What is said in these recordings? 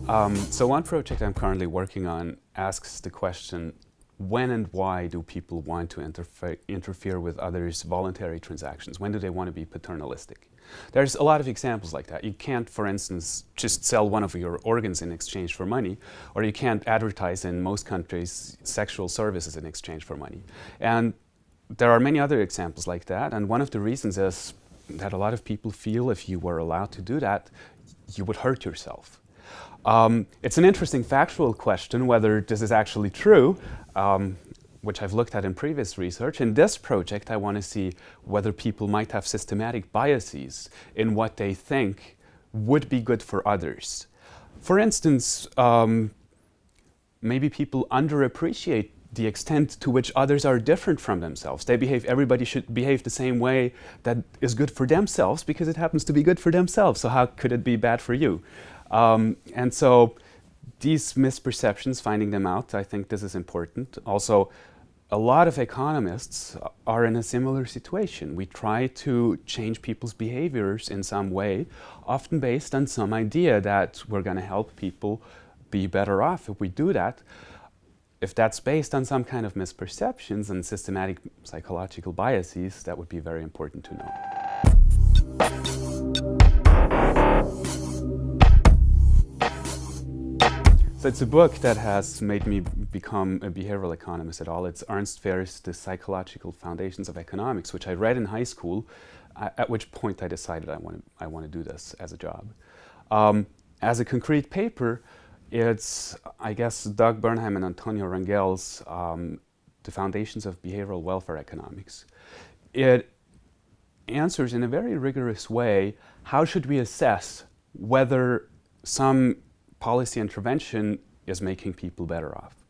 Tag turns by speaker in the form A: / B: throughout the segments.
A: So one project I'm currently working on asks the question, when and why do people want to interfere with others' voluntary transactions? When do they want to be paternalistic? There's a lot of examples like that. You can't, for instance, just sell one of your organs in exchange for money, or you can't advertise in most countries sexual services in exchange for money. And there are many other examples like that, and one of the reasons is that a lot of people feel if you were allowed to do that, you would hurt yourself. It's an interesting factual question whether this is actually true, which I've looked at in previous research. In this project, I want to see whether people might have systematic biases in what they think would be good for others. For instance, maybe people underappreciate the extent to which others are different from themselves. Everybody should behave the same way that is good for themselves because it happens to be good for themselves. So how could it be bad for you? And so these misperceptions, finding them out, I think this is important. Also, a lot of economists are in a similar situation. We try to change people's behaviors in some way, often based on some idea that we're going to help people be better off if we do that. If that's based on some kind of misperceptions and systematic psychological biases, that would be very important to know. So it's a book that has made me become a behavioral economist at all. It's Ernst Fehr's The Psychological Foundations of Economics, which I read in high school, at which point I decided I want to do this as a job. As a concrete paper, it's, I guess, Doug Bernheim and Antonio Rangel's The Foundations of Behavioral Welfare Economics. It answers in a very rigorous way, how should we assess whether some policy intervention is making people better off?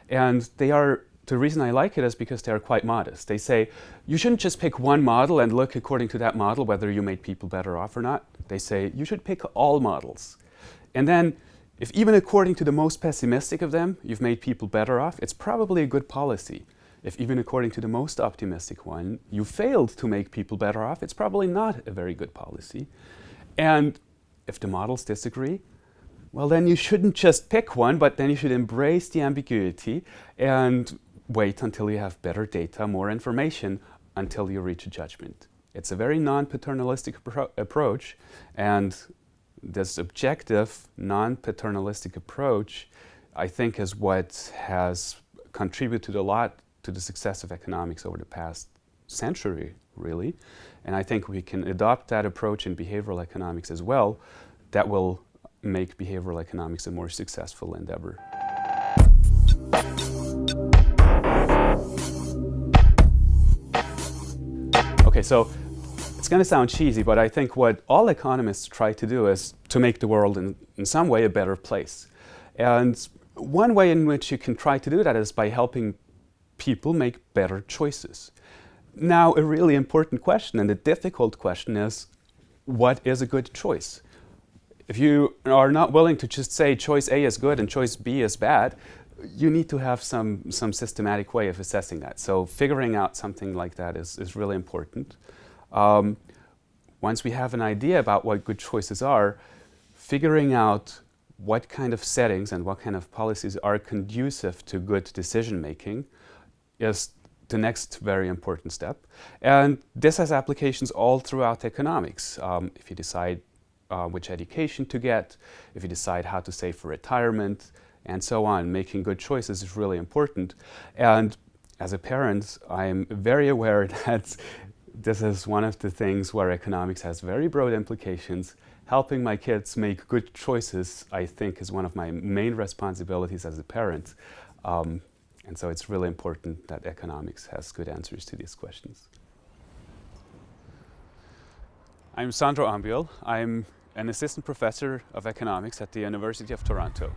A: And the reason I like it is because they are quite modest. They say, you shouldn't just pick one model and look according to that model whether you made people better off or not. They say, you should pick all models. And then, if even according to the most pessimistic of them, you've made people better off, it's probably a good policy. If even according to the most optimistic one, you failed to make people better off, it's probably not a very good policy. And if the models disagree, well, then you shouldn't just pick one, but then you should embrace the ambiguity and wait until you have better data, more information, until you reach a judgment. It's a very non-paternalistic approach, and this objective, non-paternalistic approach, I think, is what has contributed a lot to the success of economics over the past century, really. And I think we can adopt that approach in behavioral economics as well. That will make behavioral economics a more successful endeavor. Okay, so it's going to sound cheesy, but I think what all economists try to do is to make the world in some way a better place. And one way in which you can try to do that is by helping people make better choices. Now, a really important question and a difficult question is, what is a good choice? If you are not willing to just say choice A is good and choice B is bad, you need to have some systematic way of assessing that. So figuring out something like that is really important. Once we have an idea about what good choices are, figuring out what kind of settings and what kind of policies are conducive to good decision making is the next very important step. And this has applications all throughout economics. If you decide which education to get, if you decide how to save for retirement, and so on, making good choices is really important. And as a parent, I'm very aware that this is one of the things where economics has very broad implications. Helping my kids make good choices, I think, is one of my main responsibilities as a parent. And so it's really important that economics has good answers to these questions. I'm Sandro Ambuehl. I'm an assistant professor of economics at the University of Toronto.